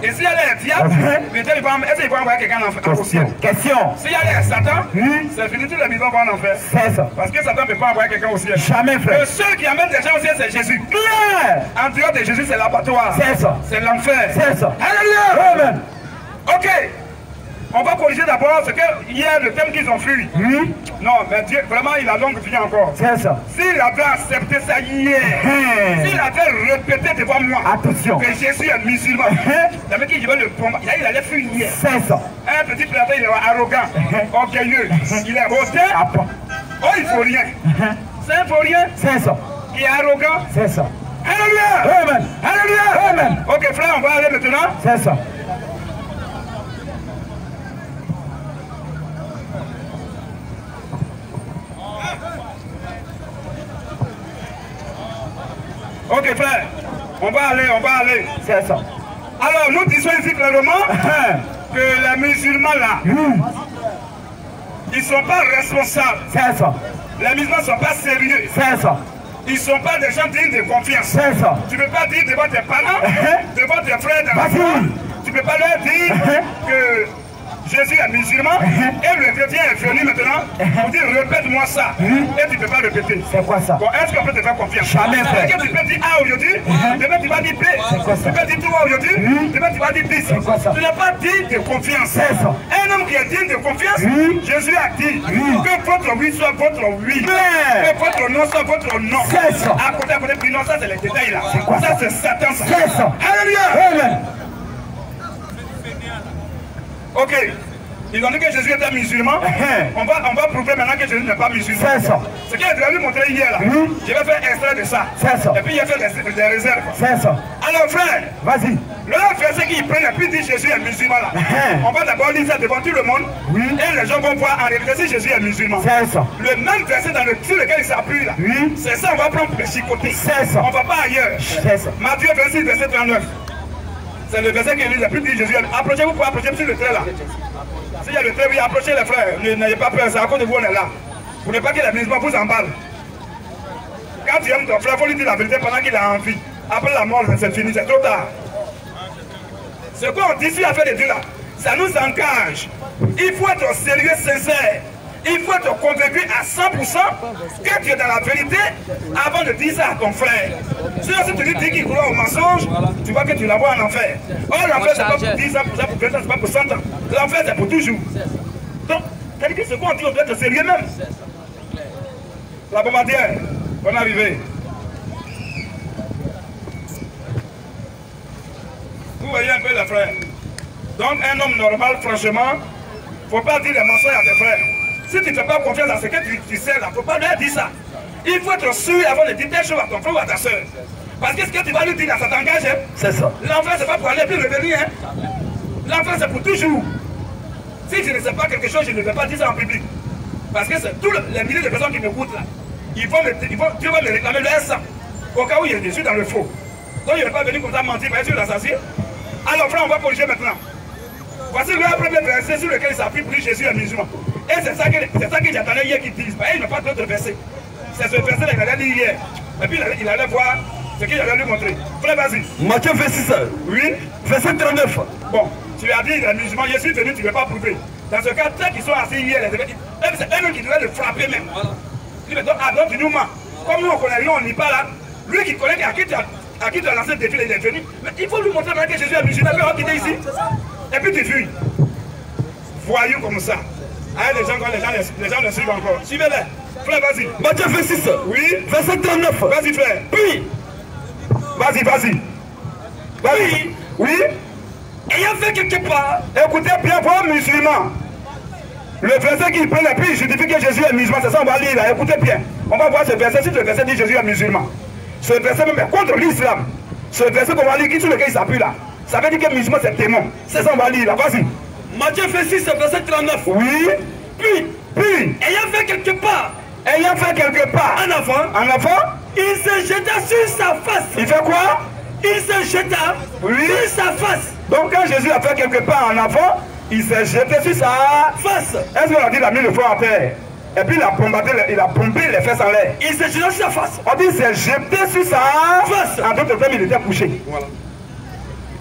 Et s'il y a les diables, est-ce qu'il va envoyer quelqu'un au ciel? Question. S'il y a les Satan, c'est fini, toutes les maisons vont en enfer. C'est ça. Parce que Satan ne peut pas envoyer quelqu'un au ciel. Jamais, frère. Le seul qui amène des gens au ciel, c'est Jésus. Claire. En dehors de Jésus, c'est l'abattoir. C'est ça. C'est l'enfer. C'est ça. Alléluia. Amen. Ok. On va corriger d'abord ce que hier, le thème qu'ils ont fui. Non, mais Dieu, vraiment, il a longue vie encore. C'est ça. S'il avait accepté ça hier, s'il avait répété devant moi Attention. que Jésus est musulman, le mec qui dit le combat, il allait fuir hier. C'est ça. Un petit président, il est arrogant, orgueilleux, il est hautain. Oh, il faut rien. C'est un faut rien. C'est ça. Qui est arrogant. C'est ça. Alléluia. Amen. Alléluia. Amen. Ok, frère, on va aller maintenant. C'est ça. Ok, frère, on va aller. C'est ça. Alors, nous disons ici clairement que les musulmans là, ils ne sont pas responsables. C'est ça. Les musulmans ne sont pas sérieux. C'est ça. Ils ne sont pas des gens dignes de confiance. C'est ça. Tu ne peux pas dire devant tes parents, devant tes frères, tu ne peux pas leur dire que Jésus est musulman et le chrétien est venu maintenant pour dire répète-moi ça. Et tu ne peux pas répéter. C'est quoi ça? Bon, est-ce qu'on peut te faire confiance? Jamais, frère. Est-ce que tu peux dire A aujourd'hui? Demain tu vas dire B. Tu peux dire 3 aujourd'hui? Demain tu vas dire 10. Tu n'es pas digne de confiance. C'est ça. Un homme qui est digne de confiance, Jésus a dit que votre oui soit votre oui. Que votre non soit votre non. C'est ça. À côté, puis non, ça c'est les détails là. C'est quoi ça? C'est Satan. C'est ça. Alléluia. Amen. Ok. Ils ont dit que Jésus était musulman. On va prouver maintenant que Jésus n'est pas musulman. C'est ça. Ce qu'il a lui montrer hier là. Je vais faire extrait de ça. C'est ça. Et puis il a fait des réserves. C'est ça. Alors frère, vas-y. Le verset qu'ils prennent et puis dit Jésus est musulman là. On va d'abord lire ça devant tout le monde. Et les gens vont voir en réalité si Jésus est musulman. C'est ça. Le même verset sur lequel il s'appuie là. C'est ça, on va prendre le chicoté. C'est ça. On ne va pas ailleurs. C'est ça. Matthieu 26, verset 39. C'est le verset qui lit, puis dit Jésus. Approchez-vous pour approcher sur le trait là. S'il y a le trait, oui, approchez les frères. N'ayez pas peur, c'est à cause de vous, on est là. Vous n'êtes pas que les musulmans vous emballent. Quand tu aimes ton frère, il faut lui dire la vérité pendant qu'il a envie. Après la mort, c'est fini, c'est trop tard. Ce qu'on dit sur l'affaire de Dieu là, ça nous engage. Il faut être sérieux, sincère. Il faut être convaincu à 100% que tu es dans la vérité avant de dire ça à ton frère. Sinon, si tu lui dis qu'il croit au mensonge, tu vois que tu l'envoies en enfer. Or, l'enfer, c'est pas pour 10 ans, pour ça, pour 20 ans, c'est pas pour 100 ans. L'enfer, c'est pour toujours. Donc, c'est-à-dire que ce qu'on dit, on doit être sérieux même. La bombardière, on est arrivé. Vous voyez un peu les frères. Donc, un homme normal, franchement, il ne faut pas dire les mensonges à tes frères. Si tu ne fais pas confiance à ce que tu sais là, il ne faut pas leur dire ça. Il faut être sûr avant de dire telle chose à ton frère ou à ta soeur. Parce que ce que tu vas lui dire là, ça t'engage. Hein? C'est ça. L'enfer, c'est pas pour aller plus revenir. Hein? L'enfer, c'est pour toujours. Si je ne sais pas quelque chose, je ne vais pas dire ça en public. Parce que c'est tous les milliers de personnes qui m'écoutent là. Dieu va me réclamer leur sang. Au cas où je suis dans le faux. Donc il ne va pas venir comme ça mentir, parce que l'assassin. Alors frère, on va corriger maintenant. Voici le premier verset sur lequel il s'appuie pour dire Jésus est musulman. Et c'est ça que j'attendais hier qu'ils disent. Il n'a pas d'autres versets. C'est ce verset qu'il allait lire hier. Et puis il allait voir ce qu'il allait lui montrer. Frère, vas-y. Matthieu 26. Oui. Verset 39. Bon, tu as dit les musulmans, je suis venu, tu ne veux pas prouver. Dans ce cas, ceux qui sont assis hier, c'est eux qui devaient le frapper même. Il dit, donc tu nous mens. Comme nous on connaît, nous on n'y pas là. Lui qui connaît à qui tu as lancé le défi, il est venu. Mais il faut lui montrer que Jésus est musulman, il va quitter ici. Et puis tu fuis. Voyons comme ça. Ah, les gens le suivent encore. Suivez-les. Frère, vas-y. Matthieu 26. Oui. Verset 39. Vas-y, frère. Puis. Vas-y. Vas-y. Oui. Ayant fait quelque part. Écoutez bien, pour un musulman. Le verset qu'il prend et puis il justifie que Jésus est musulman. C'est ça, on va lire là. Écoutez bien. On va voir ce verset. Si le verset dit Jésus est musulman. Ce verset même est contre l'islam. Ce verset qu'on va lire, sur lequel il s'appuie là. Ça veut dire que musulman c'est démon. C'est ça, on va lire là. Vas-y. Matthieu 26, verset 39. Oui. Puis, ayant fait quelque part. Un enfant. Il se jeta sur sa face. Il fait quoi? Il se jeta sur sa face. Donc quand Jésus a fait quelque part un enfant, il s'est jeté sur sa face. Est-ce qu'on a dit il a mis le feu à terre? Et puis il a pompé les fesses en l'air. Il s'est jeté sur sa face. On dit il s'est jeté sur sa face. En d'autres termes, il était couché. Voilà.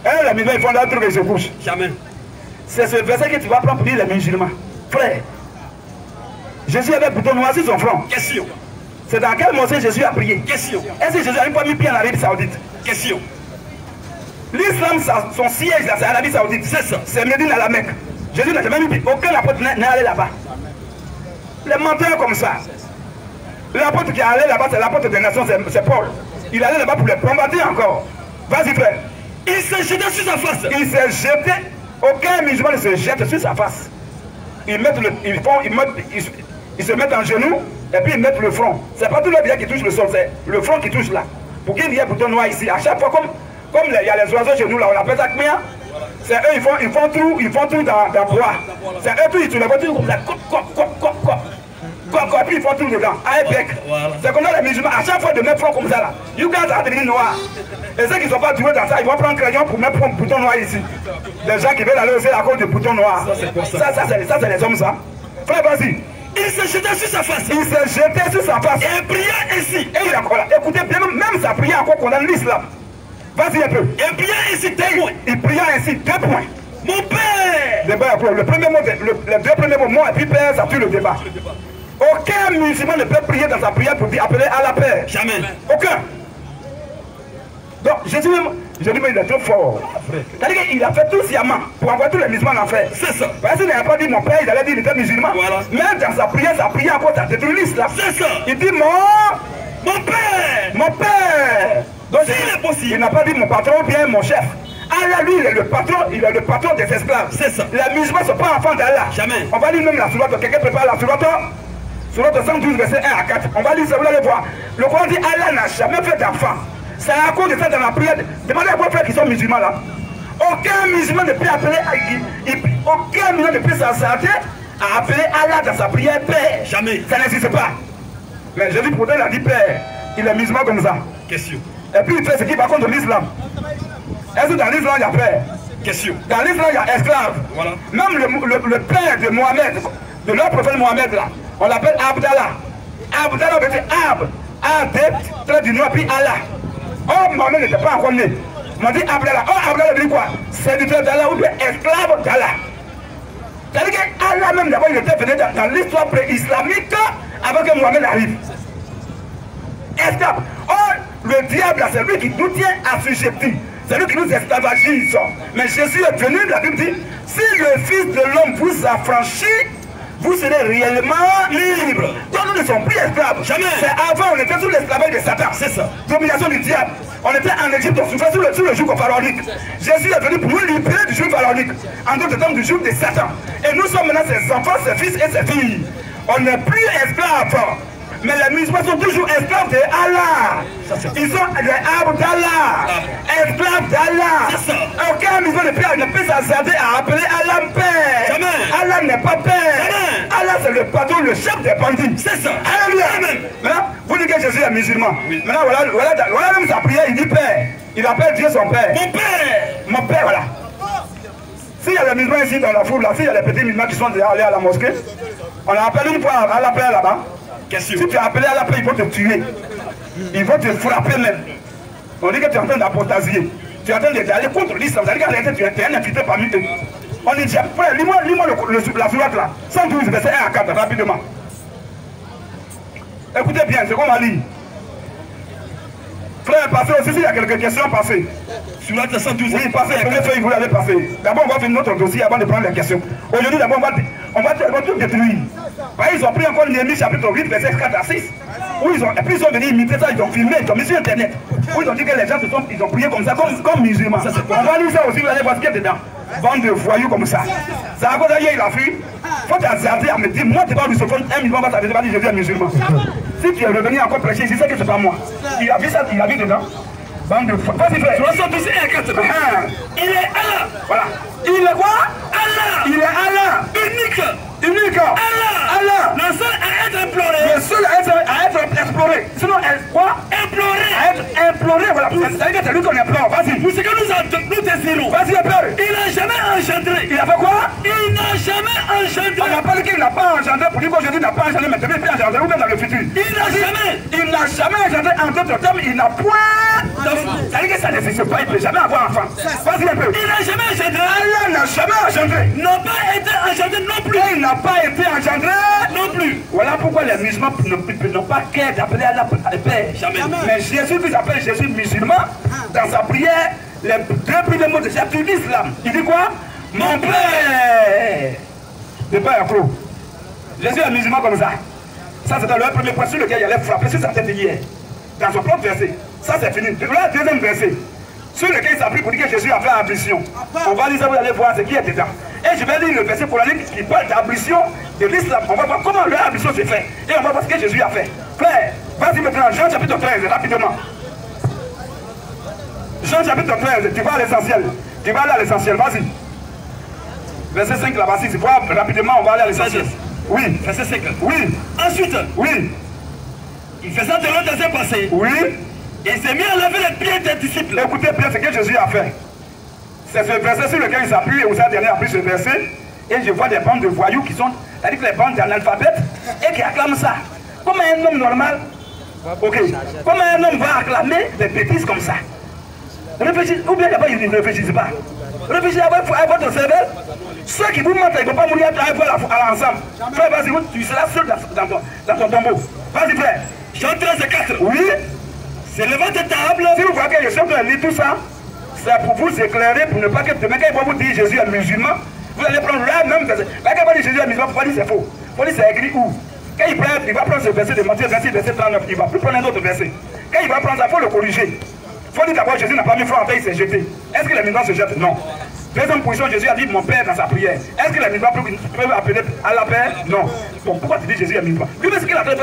Et les musulmans, ils font leur truc et ils se couchent. Jamais. C'est ce verset que tu vas prendre pour dire les musulmans. Frère, Jésus avait bouton noir sur son front. Question. C'est dans quel mosquée Jésus a prié? Question. Est-ce que Jésus a une fois mis pied en Arabie Saoudite? Question. L'islam, son siège là, c'est Arabie Saoudite. C'est ça. C'est Médine à la Mecque. Jésus n'a jamais mis pied. Aucun apôtre n'est allé là-bas. Les menteurs comme ça. L'apôtre qui est allé là-bas, c'est l'apôtre des nations, c'est Paul. Il est allé là-bas pour les combattre encore. Vas-y frère. Il s'est jeté sur sa face. Il s'est jeté. Aucun musulman ne se jette sur sa face. Ils se mettent en genoux et puis ils mettent le front. C'est pas tout le bien qui touche le sol, c'est le front qui touche là. Pour qu'il y ait un bouton noir ici. À chaque fois, comme il y a les oiseaux chez nous là, on appelle ça kmia. C'est eux, ils font tout dans bois. C'est eux, tout, ils les voitures comme ça. Puis ils font tout dedans. À bec. C'est comme ça les musulmans, à chaque fois de mettre front comme ça là. You guys are devenus noirs. Et ceux qui ne sont pas doués dans ça, ils vont prendre un crayon pour mettre un bouton noir ici. Les gens qui veulent aller aussi à cause du bouton noir. Ça c'est les hommes ça. Frère, vas-y. Il s'est jeté sur sa face. Il s'est jeté sur sa face. Et priait ainsi. Et il a là. Écoutez bien, même sa prière encore condamne l'islam. Vas-y un peu. Et priait ainsi 2 points. Il priait ainsi 2 points. Mon père. Le premier mot, les 2 premiers mots, moi et puis père, ça tue le débat. Aucun musulman ne peut prier dans sa prière pour dire appeler à la paix. Jamais. Aucun. Donc, Jésus, mais il est trop fort. C'est-à-dire qu'il a fait tout sciemment pour avoir tous les musulmans en fait. C'est ça. Parce qu'il n'a pas dit mon père, il allait dire qu'il était musulman. Voilà. Même dans sa prière encore, ça détruit l'islam. C'est ça. Il dit mon père. Mon père. Donc, il est possible. Il n'a pas dit mon patron ou bien mon chef. Allah, lui, il est le patron des esclaves. C'est ça. Les musulmans ne sont pas enfants d'Allah. Jamais. On va lire même la sourate. Quelqu'un prépare la sourate. Sourate 112, verset 1 à 4. On va lire ça, vous allez voir. Le Coran dit Allah n'a jamais fait d'enfant. C'est à cause de ça dans la prière. Demandez à vos frères qui sont musulmans là. Aucun musulman ne peut appeler, aucun musulman ne peut s'asserter à appeler Allah dans sa prière Père. Jamais. Ça n'existe pas. Mais Jésus pourtant il a dit Père. Il est musulman comme ça. Question. Et puis il fait ce qui va contre l'islam. Est-ce que dans l'islam il y a Père? Question. Dans l'islam il y a esclave. Voilà. Même le père de Mohamed, de leur prophète Mohamed là, on l'appelle Abdallah. Abdallah veut dire Ab. Adepte, trait du nom, puis Allah. Oh, Mohamed n'était pas encore né. On m'a dit Abdallah. Oh, Abdallah veut dire quoi? Serviteur d'Allah ou bien esclave d'Allah. C'est-à-dire qu'Allah même d'abord il était venu dans l'histoire pré-islamique avant que Mohamed arrive. Esclave. Oh, le diable c'est lui qui nous tient assujettis. C'est lui qui nous esclavagise. Mais Jésus est venu, la Bible dit, si le Fils de l'homme vous affranchit, vous serez réellement libre. Donc nous ne sommes plus esclaves. Jamais. C'est avant, on était sous l'esclavage de Satan. C'est ça. Domination du diable. On était en Égypte, on souffrait sous le joug pharaonique. Jésus est venu pour nous libérer du joug pharaonique. En d'autres termes, du joug de Satan. Et nous sommes maintenant ses enfants, ses fils et ses filles. On n'est plus esclaves. Mais les musulmans sont toujours esclaves de Allah. Ils sont des Abdallah, esclaves d'Allah. Aucun musulman ne peut s'asserter à appeler Allah Père. Allah n'est pas Père. Allah c'est le patron, le chef des bandits. C'est ça. Alléluia. Maintenant, vous dites que Jésus est musulman. Oui. Maintenant, voilà même sa prière, il dit Père. Il appelle Dieu son Père. Mon Père. Mon Père, voilà. S'il y a des musulmans ici dans la foule, là, s'il y a des petits musulmans qui sont déjà allés à la mosquée, on a appelé une fois à la Père là-bas. Si tu es appelé à la paix, ils vont te tuer. Ils vont te frapper même. On dit que tu es en train d'apotasier. Tu es en train d'aller contre l'islam. C'est-à-dire qu'en réalité, tu es un infiltré parmi eux. On dit, frère, lis-moi la sourate là. 112, verset 1 à 4, rapidement. Écoutez bien, c'est qu'on m'a dit. Frère, passez aussi, il y a quelques questions passées. Sourate 112. Oui, passez, première feuille, vous l'avez passé. D'abord, on va faire notre dossier avant de prendre les questions. Aujourd'hui, d'abord, on va tout détruire. Ils ont pris encore Néhémie chapitre 8, verset 4 à 6. Où ils ont, et puis ils sont venus imiter ça, ils ont filmé, ils ont mis sur internet. Où ils ont dit que les gens ils ont prié comme ça, comme musulmans. On va lire ça aussi, vous allez voir ce qu'il y a dedans. Bande de voyous comme ça. C'est à cause d'ailleurs il a fui. Faut t'hasarder à me dire, moi tu vas lui sauver un musulman, va t'arrêter, va dire je suis un musulman. Si tu es revenu encore prêcher, je sais que c'est pas moi. Il a vu ça, il a vu dedans. Bande de voyous. Vas-y frère. Il est Allah. Voilà. Il est quoi? Allah. Il est Allah. Unique. Allah. Le seul à être imploré. Le seul à être exploré. Sinon, quoi? Imploré. À être imploré, voilà. C'est-à-dire que c'est lui qu'on implore. Vas-y. Pour ce que nous désirons. Vas-y, père. Il n'a jamais engendré. Il a fait quoi? Il n'a jamais engendré. On n'a pas dit qu'il n'a pas engendré pour dire qu'aujourd'hui il n'a pas engendré, mais demain il peut engendrer ou bien dans le futur. Il n'a n'a jamais engendré en d'autres termes, il n'a point d'enfant. C'est-à-dire que ça n'existe pas, il ne peut jamais avoir enfant. Vas-y un peu. Il n'a jamais engendré. Allah n'a jamais engendré. N'a pas été engendré non plus. Et il n'a pas été engendré non plus. Voilà pourquoi les musulmans n'ont pas qu'à d'appeler Allah Père. Jamais. Mais Jésus, qui s'appelle Jésus musulman, dans sa prière, les deux premiers mots de chapitre de l'islam, il dit quoi? Mon Père. Le Père est clos. Jésus est musulman comme ça. Ça, c'est le premier point sur lequel il allait frapper sur sa tête hier. Dans son propre verset. Ça, c'est fini. Le deuxième verset, sur lequel il s'applique pour dire que Jésus a fait ablution. On va lire ça, vous allez voir ce qui est dedans. Et je vais lire le verset pour aller qui parle d'ablution de l'islam. On va voir comment l'ablution se fait. Et on va voir ce que Jésus a fait. Frère, vas-y maintenant, Jean chapitre 13, rapidement. Jean chapitre 13, tu vas à l'essentiel. Tu vas aller à l'essentiel, vas-y. Verset 5 là-bas, si tu vois rapidement, on va aller à l'essentiel. Oui. Verset 5. Oui. Ensuite, oui. Il faisait de l'eau dans un passé. Oui. Et il s'est mis à laver les pieds des disciples. Écoutez bien ce que Jésus a fait. C'est ce verset sur lequel il s'appuie, et vous avez dernier appris ce verset. Et je vois des bandes de voyous qui sont, c'est-à-dire que les bandes d'analphabètes, et qui acclament ça. Comment un homme normal, ok, comment un homme va acclamer des bêtises comme ça? Réfléchissez, ou bien d'abord il ne réfléchissent pas. Réfléchissez à votre cerveau. Ceux qui vous mentent, ils ne vont pas mourir à l'ensemble. Frère, vas-y, tu seras seul dans ton tombeau. Vas-y, frère. Jean 13 et 4. Oui. C'est le vent de table. Si vous voyez que je suis en train de lire tout ça, c'est pour vous éclairer, pour ne pas que demain, quand ils vont vous dire Jésus est musulman, vous allez prendre là même verset. Quand ils vont dire Jésus est musulman, il faut dire c'est faux. Il faut dire c'est écrit où? Quand il prend, il va prendre ce verset de Matthieu 26, verset 39, il ne va plus prendre un autre verset. Quand il va prendre ça, il faut le corriger. Il faut dire d'abord Jésus n'a pas mis foi en terre, il s'est jeté. Est-ce que les musulmans se jettent? Non. Deuxième position, Jésus a dit mon Père dans sa prière. Est-ce que les musulmans peuvent appeler à la paix? Non. Donc pourquoi tu dis Jésus est musulman? Lui, ce qu'il a fait,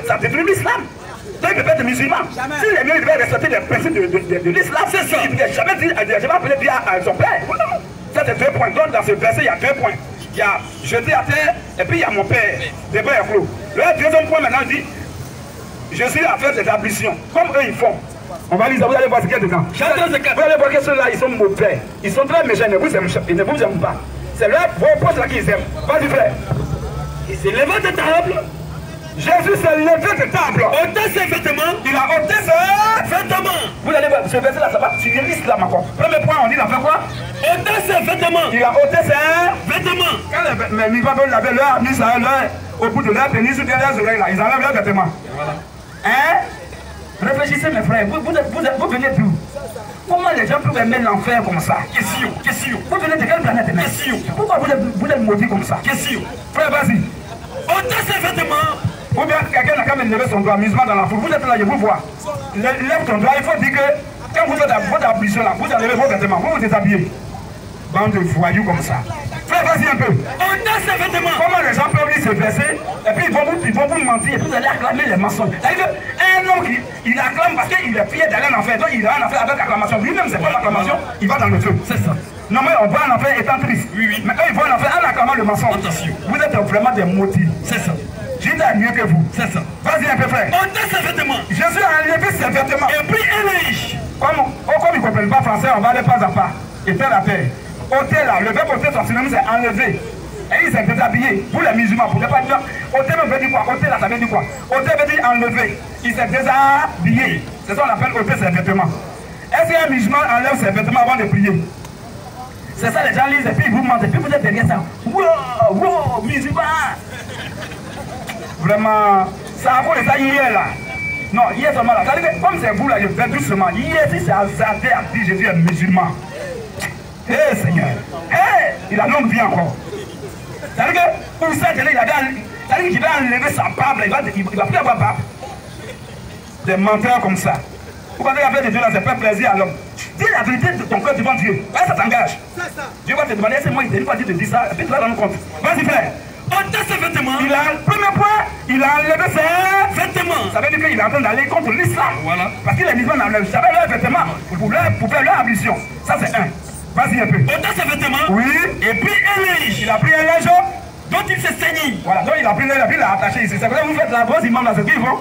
ça détruit l'islam. Donc il peut être musulman. Si les musulmans devaient respecter les principes de l'islam, c'est ça. Il ne jamais appelé Dieu à son Père. Ça, c'est 2 points. Donc dans ce verset, il y a 2 points. Il y a jeté à terre, et puis il y a mon Père. Le Père est clos. Le deuxième point maintenant dit Jésus a fait des ablutions, comme eux ils font. On va lire ça, vous allez voir ce qu'il y a dedans. Vous allez voir que ceux-là, ils sont mauvais. Ils sont très méchants, ils ne vous aiment pas. C'est là, vos postes là qu'ils aiment. Vas-y, frère. Il s'est levé de table. Jésus s'est levé de table. Ôté ses vêtements. Il a ôté ses vêtements. Vous allez voir, ce verset-là, ça va tirer l'islam encore. Premier point, on dit, il a fait quoi? Ôté ses vêtements. Il a ôté ses vêtements. Quand les migrants avaient leur mis ça au bout de leur pénis ou bien leurs oreilles là, ils enlèvent leurs vêtements. Voilà. Hein? Réfléchissez mes frères, vous venez d'où? Comment les gens peuvent aimer l'enfer comme ça? Question. Vous venez de quelle planète? Question. Pourquoi vous êtes maudits comme ça? Question. Frère, vas-y. Ôtez ses vêtements. Ou bien quelqu'un n'a qu'à me lever son doigt, amusement dans la foule. Vous êtes là, je vous vois. Lève ton doigt, il faut dire que quand vous faites votre ablution là, vous enlevez vos vêtements, vous vous déshabillez. Bande de voyous comme ça. Frère, vas-y un peu. Ôtez ses vêtements. Comment les gens peuvent lire ce verset et puis ils vont vous mentir et puis vous allez acclamer les mensonges. C'est-à-dire qu'un homme il acclame parce qu'il est fier d'aller en enfer, donc il a un enfer avec acclamation. Lui-même, c'est pas l'acclamation, il va dans le feu. C'est ça. Non, mais on va en enfer étant triste. Oui. Mais quand il va en enfer en acclamant le mensonge, attention. Vous êtes vraiment des maudits. C'est ça. Jésus est mieux que vous. C'est ça. Vas-y un peu, frère. Ôtez ses vêtements. Jésus a enlevé ses vêtements. Et puis Élie. Comme ils ne comprennent pas français, on va aller pas à pas. Et faire la paix. Ôter là, le verbe ôter, son synonyme c'est enlever. Et il s'est déshabillé. Vous les musulmans, vous ne pouvez pas dire. Ôter veut dire quoi? Ôter là, ça veut dire quoi? Ôter veut dire enlever. Il s'est déshabillé. C'est ça qu'on appelle ôter ses vêtements. Est-ce qu'un musulman enlève ses vêtements avant de prier? C'est ça, les gens lisent et puis ils vous mentent. Et puis vous êtes derrière ça. Wow, musulman. Vraiment, ça a volé ça hier là. Non, hier seulement là. Comme c'est vous là, je fais doucement. Hier, si c'est Azadé a dit Jésus est musulman. Hé Seigneur, il a longue vie encore. C'est-à-dire que pour ça, c'est-à-dire qu'il va enlever sa barbe, il va plus avoir barbe. Des menteurs comme ça. Vous pensez qu'avec des Dieu là, c'est pas plaisir à l'homme. Dis la vérité de ton cœur devant Dieu. Ouais, ça t'engage. Dieu va te demander, c'est moi, il t'a pas dit de dire ça, et puis tu vas rendre compte. Vas-y frère. Ôtez ses vêtements. Premier point, il a enlevé ses vêtements. Ça veut dire qu'il est en train d'aller contre l'islam. Voilà. Parce que les musulmans n'enlèvent jamais leurs vêtements pour faire leur ablution. Ça c'est un. Vas-y un peu. Ôtez ses vêtements. Oui. Et puis Élie. Il a pris un linge dont il s'est saigné. Voilà, donc il a pris il l'a attaché ici. C'est vrai que vous faites là, vos imams là, c'est ce qu'ils font.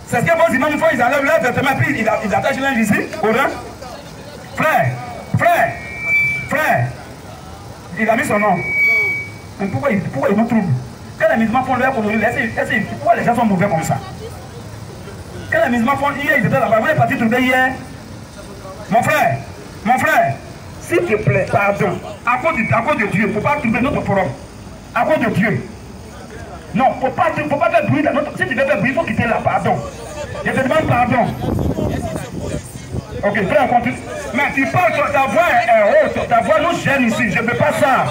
C'est ce que vos imams font, ils enlèvent leurs vêtements, puis ils attachent le linge ici, au rein. Frère, il a mis son nom. Mais pourquoi il vous trouve? Quand les musulmans font leur colonie, pourquoi les gens sont mauvais comme ça? Quand les musulmans font hier, ils étaient là-bas, vous êtes partis trouver hier. Mon frère, s'il te plaît, pardon, à cause de Dieu, il ne faut pas trouver notre forum. À cause de Dieu. Non, il ne faut pas faire bruit dans notre... Si tu veux faire bruit, il faut quitter là, pardon. Je te demande pardon. Ok, frère, continue. Mais tu parles, ta voix est haute, ta voix nous gêne ici, je ne veux pas ça.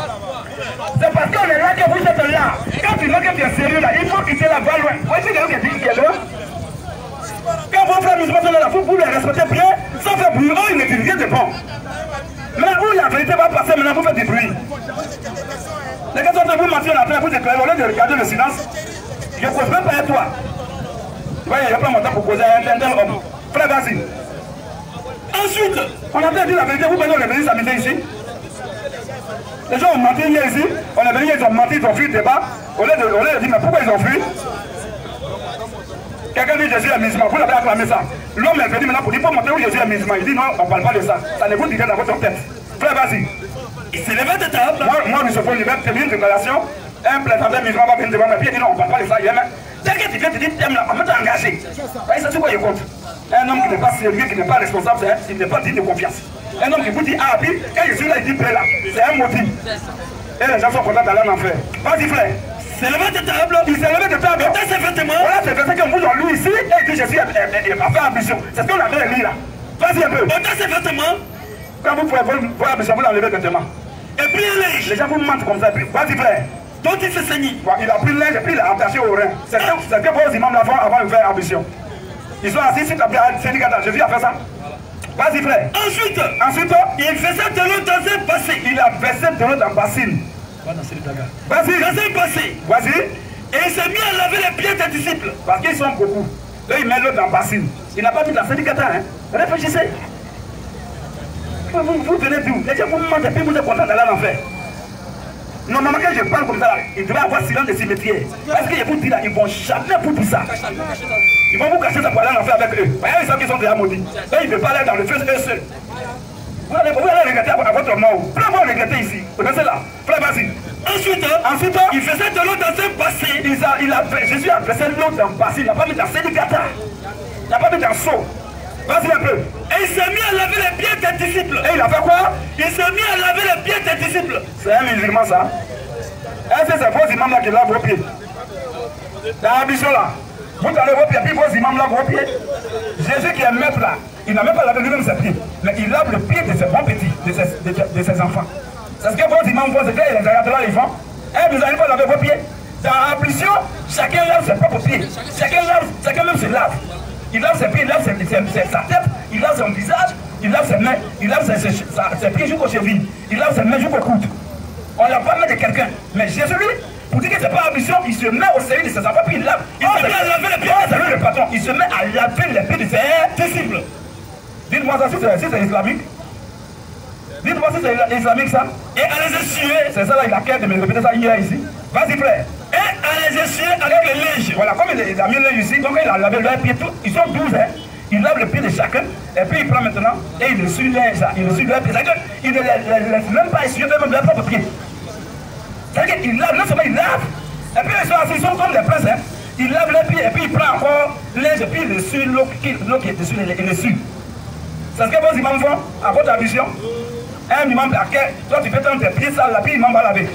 C'est parce qu'on est là que vous êtes là. Quand tu vois que tu es sérieux là, il faut quitter la voie loin. Vous voyez quelqu'un qui est là? Quand vos frères musulmans sont là, vous les respectez bien, sans faire bruit, ils ne disent rien de bon. Maintenant, où la vérité va passer, maintenant vous faites du bruit. Les gars sont de vous mentir après, vous éclairez, au lieu de regarder le silence. Je ne cause même pas à toi. Vous voyez, je prends mon temps pour causer à un tel homme. Frère, vas-y. Ensuite, on a bien dit la vérité, vous venez, on est venu s'amuser ici. Les gens ont menti hier ici, on est venu, ils ont menti, ils ont fui le débat. Au lieu de dire, mais pourquoi ils ont fui? Quelqu'un dit Jésus est musulman, vous l'avez acclamé ça. L'homme est venu maintenant pour dire, il faut montrer où Jésus est musulman. Il dit non, on ne parle pas de ça. Ça ne vous dit rien dans votre tête. Frère, vas-y. Il s'est levé de table. Moi, je suppose, je vais terminer une déclaration. Un prétendateur musulman va venir devant mes pieds et dit non, on ne parle pas de ça. Dès que tu viens, tu dis, t'aimes là, on va t'engager. Ça, c'est quoi il compte? Un homme qui n'est pas sérieux, qui n'est pas responsable, il n'est pas digne de confiance. Un homme qui vous dit ah, puis quand je suis là, il dit prêt là. C'est un motif. Et les gens sont contents d'aller en enfer. Vas-y, frère. C'est levé de table. Il s'est levé de table. Dans ses vêtements. Voilà, c'est fait que nous avons lu ici et que je suis en ambition. C'est ce qu'on avait lu là. Vas-y un peu. Dans ses vêtements. Quand vous pouvez voir ambition, vous l'enlevez de vêtements. Et puis les gens vous mentent comme ça. Vas-y, frère. Donc il s'est saigné. Il a pris l'linge et puis il l'a attaché au rein. C'est ce que vos imams l'avant avant de faire ambition. Ils sont assis sur la syndicata. Jésus a fait ça. Vas-y, frère. Ensuite, il faisait de l'eau dans un bassin. Il a versé de l'eau dans un bassin. Vas-y. Dans un bassin. Vas-y. Et il s'est mis à laver les pieds des disciples. Parce qu'ils sont beaucoup. Là, il met l'eau dans un bassin. Il n'a pas mis la syndicata. Hein. Réfléchissez. Vous venez d'où? Les gens vous mentent et puis vous êtes content d'aller à l'enfer. Normalement, quand je parle comme ça, il devrait avoir silence de cimetière. Parce que je vous dis là, ils ne vont jamais vous dire ça. Ils vont vous cacher ça pour aller en enfer avec eux. Voyez, ils savent qu'ils sont déjà maudits. Là, ils ne veulent pas aller dans le feu eux seuls. Vous allez regretter à votre mort. Frère, vous regrettez ici. Vous restez là. Frère, vas-y. Ensuite, il faisait de l'eau dans un bassin. Jésus a versé l'eau dans un bassin. Il n'a pas mis dans sédicata. Il n'a pas mis dans un seau. Vas-y un peu. Et il s'est mis à laver les pieds des disciples. Et il a fait quoi? Il s'est mis à laver les pieds des disciples. C'est un musulman ça. Est-ce que c'est vos imams là qui lavent vos pieds? Dans l'ambition là. Vous allez vos pieds, puis vos imams lavent vos pieds. Jésus qui est maître là, il n'a même pas lavé lui-même ses pieds. Mais il lave le pied de ses bons petits, de ses enfants. C'est ce que vos imams font, c'est qu'ils les regardent là, ils font. Eh, vous n'allez pas laver vos pieds. Dans l'ambition, chacun lave ses propres pieds. Chacun même se lave. Il lave ses pieds, il lave sa tête, il lave son visage, il lave ses mains, il lave ses pieds jusqu'aux chevilles, il lave ses mains jusqu'aux coudes. On ne l'a pas mis de quelqu'un. Mais Jésus, lui, pour dire que ce n'est pas ambition, il se met au service de ses enfants, puis il lave. Il se met à laver les pieds. C'est lui le patron. Il se met à laver les pieds de ses disciples. Dites-moi ça, si c'est islamique. Dites-moi si c'est islamique ça. Et à les essuyer. C'est ça là, il a qu'à de me répéter ça hier ici. Vas-y, frère. Et à les essuyer avec les linges. Voilà, comme il a mis le linge ici, donc il a lavé leurs pieds tous. Ils sont 12, hein. Il lave le pied de chacun, et puis il prend maintenant, et il essuie linge là. Il essuie leurs pieds. C'est-à-dire qu'il ne laisse même pas essuyer même leurs propres pieds. C'est-à-dire qu'il lave, non seulement il lave, et puis ils sont assis, ils sont comme des princes, hein. Il lave les pieds, et puis il prend encore linge, et puis il essuie l'eau qui est dessus, il essuie. C'est ce que vos imams font, à votre ambition. Un imam, toi tu peux tendre tes pieds sales là, puis l'imam va laver.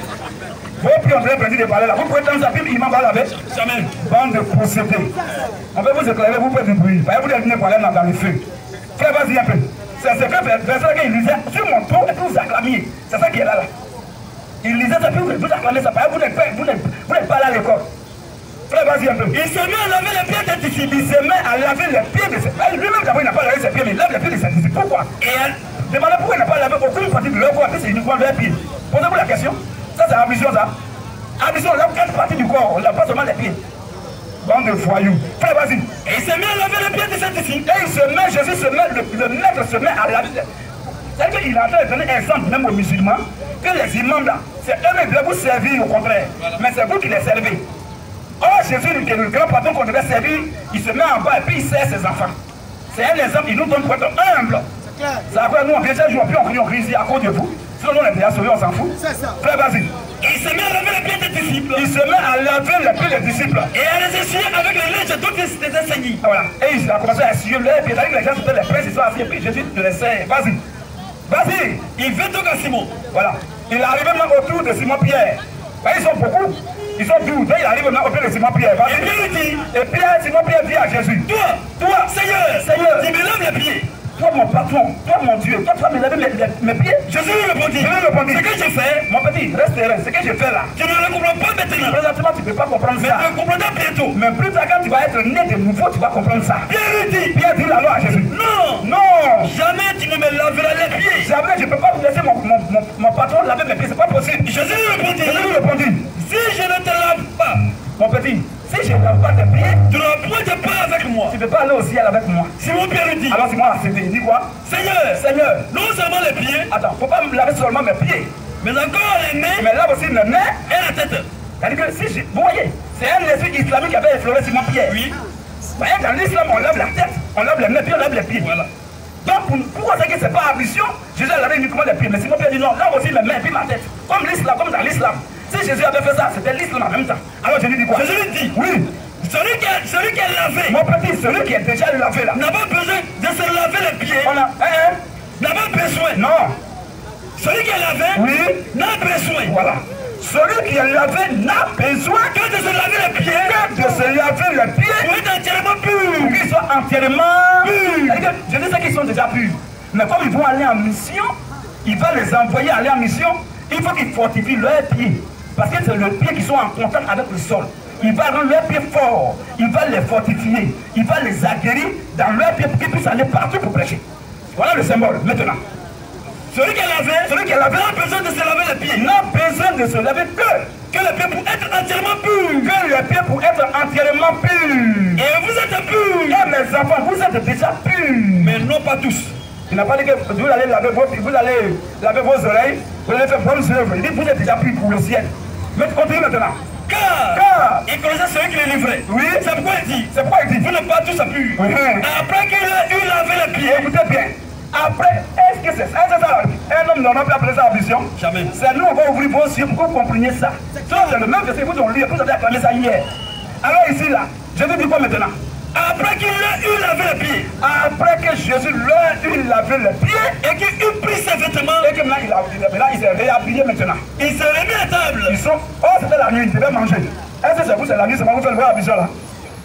Vos pieds ont très plaisir de parler là. Vous pouvez tendre ça, puis l'imam va laver. Jamais. Bande de procédés. On peut vous éclairer, vous pouvez du bruit. Vous devez venir pour aller dans le feu. Frère, vas-y un peu. C'est ce que verset qu'il lisait sur mon tour et puis vous acclamiez. C'est ça qui est là. Il lisait ça, puis vous acclamez ça. Vous n'êtes pas là à l'école. Frère, vas-y un peu. Il se met à laver les pieds des disciples. Il se met à laver les pieds de ses disciples. Lui-même d'abord, il n'a pas lavé ses pieds, mais il lave les pieds de ses disciples. Pourquoi? Et elle demandait pourquoi il n'a pas lavé aucune partie de leur corps, puis c'est uniquement leurs pieds. Posez-vous la question. Ça, c'est ambition, ça. Ambition, on lave 4 parties du corps, on ne lave pas seulement les pieds. Bande de voyous. Frère, vas-y. Et il se met à laver les pieds de ses disciples. Et il se met, Jésus se met, le maître se met à laver. C'est-à-dire qu'il est en train de donner exemple, même aux musulmans, que les imams là, c'est eux-mêmes qui doivent vous servir au contraire. Mais c'est vous qui les servez. Or, Jésus, le grand patron qu'on devait servir, il se met en bas et puis il sert ses enfants. C'est un exemple, il nous donne pour être humble. C'est après nous, on vient chaque jour, puis on crie ici à cause de vous. Sinon, nous, on est déjà sauvés, on s'en fout. Frère, vas-y. Il se met à laver les pieds des disciples. Il se met à laver les pieds des disciples. Et à les essuyer avec les linges dont il s'était saigné. Voilà. Et il a commencé à essuyer les pieds. Les gens étaient les princes, ils sont assis. Et puis Jésus les saigne. Vas-y. Vas-y. Il veut donc à Simon. Voilà. Il arrive même autour de Simon-Pierre. Ils sont beaucoup. Ils sont 12. Il arrive maintenant au pied de Simon-Pierre. Et puis il dit. Et puis Simon-Pierre dit à Jésus. Toi, Seigneur, tu me laves les pieds. Toi mon patron, toi mon Dieu, toi tu vas me laver mes pieds. Jésus lui répondit. Ce que j'ai fait, mon petit, reste serein. Ce que j'ai fait là, tu ne le comprends pas maintenant. Présentement, tu ne peux pas comprendre ça. Mais tu le comprendras bientôt. Mais plus tard, quand tu vas être né de nouveau, tu vas comprendre ça. Pierre dit alors à Jésus. Non. Jamais tu ne me laveras les pieds. Jamais je ne peux pas vous laisser mon patron laver mes pieds. C'est pas possible. Jésus lui répondit. Si je ne te lave pas, mon petit, si je ne lave pas tes pieds, tu ne point de pas avec moi. Tu ne peux pas aller au ciel avec moi. Simon Pierre lui dit. Alors Simon a cédé. Il dit quoi? Seigneur, non seulement les pieds. Attends, faut pas me laver seulement mes pieds. Mais encore les mains. Mais lave aussi mes mains et la tête. C'est-à-dire que si vous voyez, c'est un esprit islamique qui avait effleuré Simon Pierre. Oui. Voyez, dans l'islam, on lave la tête, on lave les mains, puis on lave les pieds. Voilà. Donc, pourquoi c'est que c'est pas ambition? Jésus a lavé uniquement les pieds. Mais Simon Pierre dit non, lave aussi mes mains, puis ma tête. Comme l'islam, comme dans l'islam. Si Jésus avait fait ça, c'était l'islam en même temps. Alors Jésus dit quoi? Jésus lui dit. Oui. Celui qui est lavé. Mon petit, celui qui est déjà lavé là. N'a pas besoin de se laver les pieds. On a. N'a pas besoin. Non. Celui qui est lavé. Oui. N'a besoin. Voilà. Celui qui est lavé n'a besoin que de se laver les pieds. Que de se laver les pieds. Pour être entièrement pur. Pour qu'ils soient entièrement purs. Je dis ça qu'ils sont déjà purs. Mais comme ils vont aller en mission, il va les envoyer aller en mission. Il faut qu'ils fortifient leurs pieds. Parce que c'est le pied qui sont en contact avec le sol. Il va rendre leurs pieds forts. Il va les fortifier. Il va les aguerrir dans leurs pieds pour qu'ils puissent aller partout pour prêcher. Voilà le symbole. Maintenant. Celui qui est lavé n'a besoin de se laver les pieds. N'a besoin de se laver que les pieds pour être entièrement purs. Que les pieds pour être entièrement purs. Et vous êtes purs. Et mes enfants, vous êtes déjà purs. Mais non pas tous. Il n'a pas dit que vous allez laver vos oreilles, vous allez faire bonnes œuvres. Il dit que vous êtes déjà pris pour le ciel. Mais continue maintenant. Car il connaissait celui qui les livrait. Oui. C'est pourquoi il dit. Vous n'êtes pas tous purs. Oui. Après qu'il a eu lavé les pieds. Écoutez bien. Après, est-ce que c'est ça? Un homme n'en a pas appelé ça ambition? Jamais. C'est nous, on va ouvrir vos yeux pour que vous compreniez ça. C'est le même verset que vous avez lu, vous avez acclamé ça hier. Alors ici, là, je vais dire quoi maintenant? Après qu'il a eu lavé les pieds. Après que Jésus leur eut lavé les pieds. Et qu'il eut pris ses vêtements. Et que maintenant, il s'est réhabillé maintenant. Il s'est remis à table. Ils sont. Oh, c'était la nuit, ils devaient manger. Est-ce que c'est vous, c'est la nuit, c'est pas vous faire le voir ambition là?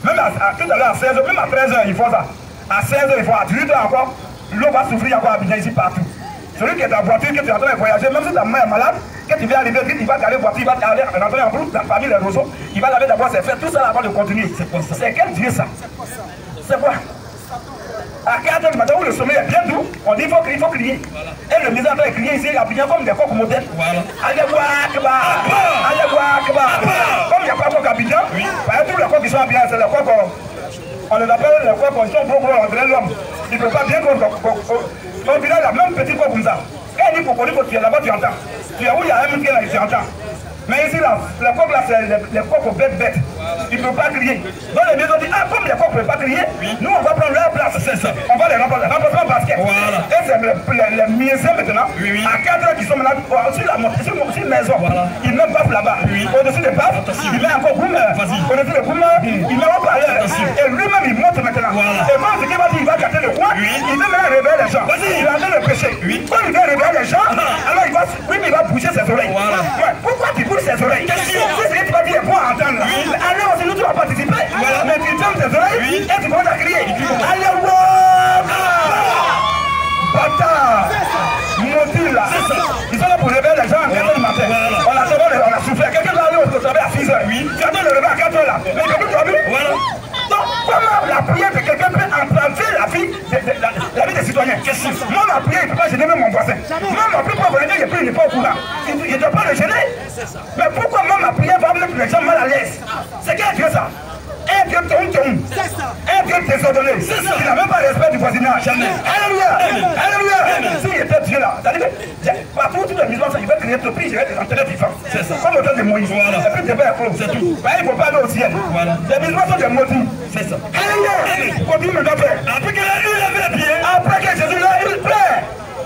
Même tout à l'heure à 16h, même à 13h, ils font ça. À 16h, ils font à 18h encore. L'eau va souffrir encore à Abidjan ici partout. Celui qui est dans la voiture, que tu es en train de voyager, même si ta main est malade, que tu viens arriver vite, il va garder la voiture, il va aller rentrer en route parmi les roseaux, il va laver d'abord ses fesses, tout ça avant de continuer. C'est quoi ça? C'est quel Dieu ça? C'est quoi? À 4h du matin où le sommeil est bien doux, on dit qu'il faut crier. Voilà. Et le misère doit crier ici à Abidjan comme des coqs modernes. Voilà. Allez voir Keba! Allez voir Keba! Comme il n'y a pas de coq à Abidjan, oui. Tous les coqs qui sont bien, c'est les coqs. On les appelle les coqs, ils sont gros, on dirait l'homme. Il ne peut pas bien qu'on dirait la même petite coq comme ça. Et il dit pour que tu es là-bas, tu entends. Tu es où il y a un mec là, tu entends. Mais ici, là, les coqs là, c'est les coqs aux bêtes. Ils ne peuvent pas crier. Donc les maisons disent, ah, comme les coqs ne peuvent pas crier, oui. Nous, on va prendre leur place. C'est ça. On va les remplacer. Remplacement basket. Voilà. Et c'est les musiciens maintenant, oui. À 4h qui sont maintenant, sur la maison. Voilà. Ils mettent baffe là-bas. Oui. Au-dessus des baffes, il met encore boum. Au-dessus des boum, il met au parleur. Et lui-même, il monte maintenant. Voilà. Et quand ce qu'il va dire, il va gâter le coin, oui. Il veut maintenant réveiller les gens. Il va aller le péché. Oui. Quand il veut réveiller les gens, alors il va bouger ses oreilles. Voilà. Ouais. Pourquoi tu bouges ses oreilles? C'est ce que tu vas dire est bon à entendre. Oui. Alors, c'est nous qui vas participer. Voilà. Mais tu fermes tes oreilles, oui. Et tu commences à crier. Allez, wow! Bâtard! Maudit là! Ils sont là pour réveiller les gens à 4h du matin. Voilà. On a souffert. Quelqu'un va aller au travail à 6h. Oui. Tu attends le réveil à 4h là. Mais quelqu'un doit dormir. Voilà. Donc, comment la prière de quelqu'un peut entraver la vie des citoyens? Moi, ma prière, il ne peut pas gêner même mon voisin. Moi, ma prière, pour venir, il n'est pas au courant. Il ne doit pas le gêner. Mais pourquoi moi, ma prière va mettre les gens mal à l'aise? C'est quel Dieu ça? Un Dieu un Dieu désordonné. Il n'a même pas respect du voisinage. Alléluia. Alléluia. S'il était Dieu là, c'est-à-dire que partout où les musulmans, il va créer trop pire, il va les enterrer vivants. C'est ça. Comme au temps de Moïse. Voilà. Et puis, c'est clos. C'est tout. Il ne faut pas aller au ciel. Voilà. Les musulmans sont des maudits. C'est ça. Alléluia. Continue maintenant, frère. Après qu'il a eu la pied. Après que Jésus l'a eu, frère.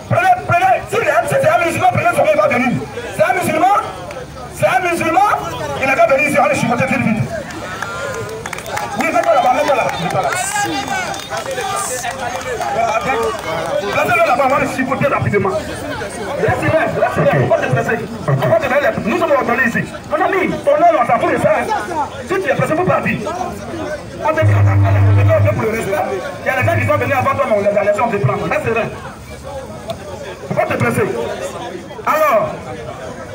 Prenez. Si c'est un musulman, prenez son il va venir. C'est un musulman. C'est va les chicoter très vite. Oui, mets-toi là-bas, mets-toi là. Laissez-le là-bas, on va les chicoter rapidement. Laissez-le, on va te presser. Nous sommes ordonnés ici. Mon ami, ton nom, on s'en fout de ça. Si tu es pressé, il faut partir. On te prend pour le respect. Il y a des gens qui sont venus avant toi, mais on les a laissés, on te prend. Reste serein. Il faut te presser. Alors,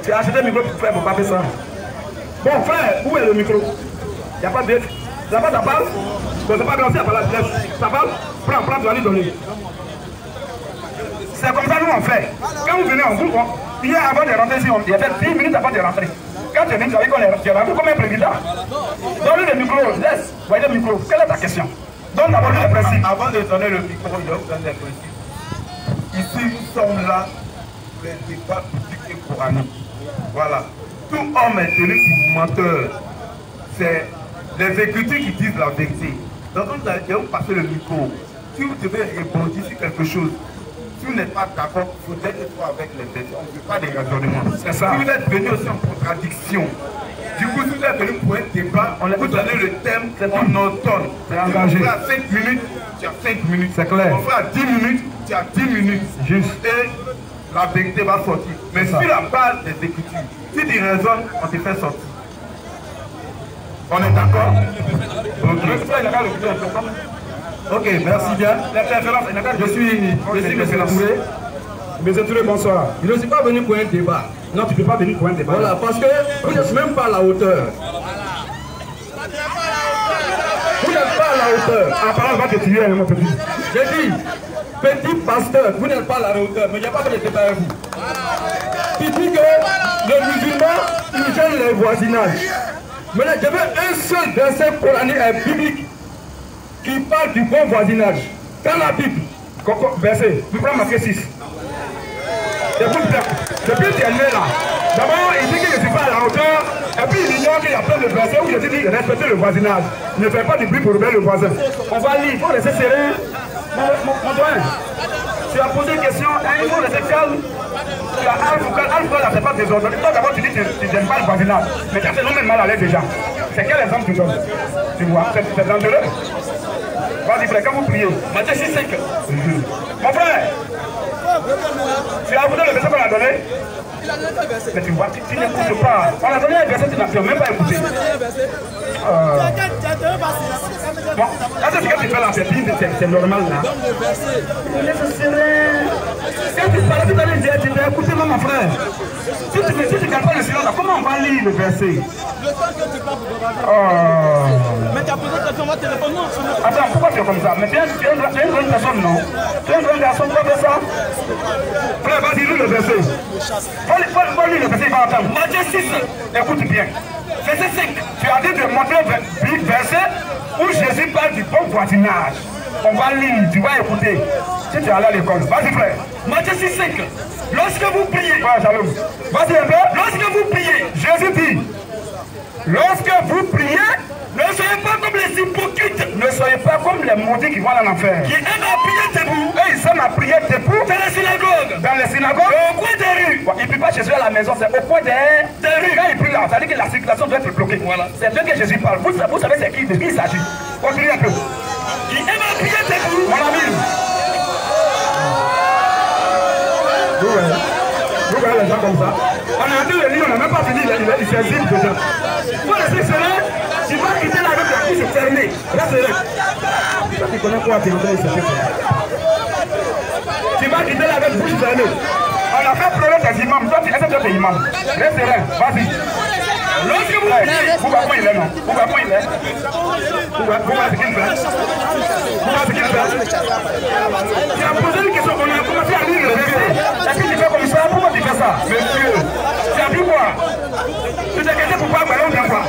tu as acheté le micro pour faire mon papier ça. Bon, frère, où est le micro? Il n'y a pas de... Là-bas, ça parle. Bon, c'est pas grave, c'est pas la laisse. Ça parle. Prends, tu vas lui donner. C'est comme ça nous on fait. Quand vous venez en groupe, hier avant de rentrer ici, il y a fait 10 minutes avant de rentrer. Quand tu es venu, tu savais qu'on est rentré comme un président. Donne-lui le micro, laisse. Voyez le micro. Quelle est ta question? Donne d'abord le principe. Avant de donner le micro, il y a besoin des principes. Ici, nous sommes là pour les débats publics et coraniques. Voilà. Tout homme est tenu pour menteur. C'est les exécutifs qui disent la vérité. Donc, nous allons passer le micro. Si vous devez répondre sur quelque chose, si vous n'êtes pas d'accord, il faudrait être avec les personnes. On ne veut pas des raisonnements. C'est ça. Si vous êtes venu aussi en contradiction, du coup, si vous êtes venu pour un débat, on vous donne le thème, on entend. C'est engagé. On fait à 5 minutes, tu as 5 minutes. C'est clair. On fait à 10 minutes, tu as 10 minutes. Juste. Et la vérité va sortir. Mais sur la base des exécutifs, si tu raisonnes, on te fait sortir. On est d'accord? Ok, merci bien. Je suis M. Touré. M. Touré, bonsoir. Je ne suis pas venu pour un débat. Non, tu ne peux pas venir pour un débat. Voilà, parce que vous n'êtes même pas à la hauteur. Vous n'êtes pas à la hauteur. En parlant, on va te tuer, mon petit. J'ai dit, petit pasteur, vous n'êtes pas à la hauteur, mais il n'y a pas de débat avec vous. Tu dis que le musulman, il gêne les voisinages. Maintenant, je veux un seul verset coranique biblique qui parle du bon voisinage. Dans la Bible, verset, vous prenez marqué 6. Depuis tu es né là, d'abord il dit que je ne suis pas à la hauteur, et puis il ignore qu'il y a plein de versets où je dis respectez le voisinage, ne faites pas du bruit pour rebelle le voisin. On va lire, il faut rester serré. Mon doyen, tu as posé une question, il faut rester calme. Tu as Alpha là, c'est pas désordonné. Toi d'abord tu dis que tu n'aimes pas le voisinage, mais quand c'est non-même mal à l'aise déjà. C'est quel exemple tu donnes? Tu vois, c'est dangereux. Vas-y frère, quand vous priez, Matthieu 6,5. Mon frère, tu as écouté le verset qu'on a donné? Mais tu vois, tu n'écoutes pas. On a donné un verset, tu n'as même pas écouté. Bon, est-ce que tu fais là, c'est normal là? Laisse serrer. Quand tu parles, tu dois dire, tu dois écouter mon frère. Si tu ne gardes pas le silence, comment on va lire le verset? Mais tu as posé la question, on va te répondre non. Attends, pourquoi tu es comme ça? Mais tu es une grande personne, non? Tu es une grande personne, pourquoi faire ça? Frère, vas-y, lis le verset. Faut lire le verset, il va entendre. Matthieu 6, écoute bien. Verset 5, tu as dit de montrer un verset où Jésus parle du bon voisinage. On va lire, tu vas écouter. Si tu es allé à l'école, vas-y frère. Matthieu 6, 5. Lorsque vous priez, vas-y un peu. Lorsque vous priez, Jésus dit, lorsque vous priez, ne soyez pas comme les hypocrites. Ne soyez pas comme les maudits qui vont en enfer. Qui aiment à prier debout. Et ils aiment à prier debout. Dans les synagogues. Dans les synagogues. Au coin des rues. Il ne prie pas Jésus à la maison, c'est au coin des rues. Quand il prie là, ça veut dire que la circulation doit être bloquée. Voilà. C'est de que Jésus parle. Vous savez c'est qui, de qui il s'agit. Continue un peu. Qui aiment à prier debout. Mon ami. Vous voyez les gens comme ça. On a entendu le livre, on n'a même pas fini, il s'est zip déjà. Il faut rester serein. Tu vas quitter là avec la bouche fermée. Reste serein. Tu connais quoi, tu vas quitter là avec la bouche fermée. On a fait pleurer tes imams. Toi, tu es tes imams. Reste serein. Vas-y. Lorsque vous priez, vous voyez comment il est, non? Vous voyez comment il est? Vous voyez ce qu'il fait? Vous voyez ce qu'il fait? Tu as posé une question, on a commencé à lire le verset. Est-ce que tu fais comme ça? Pourquoi tu fais ça? Monsieur, tu as vu quoi? Tu t'es cassé pourquoi Bélin ou bien quoi?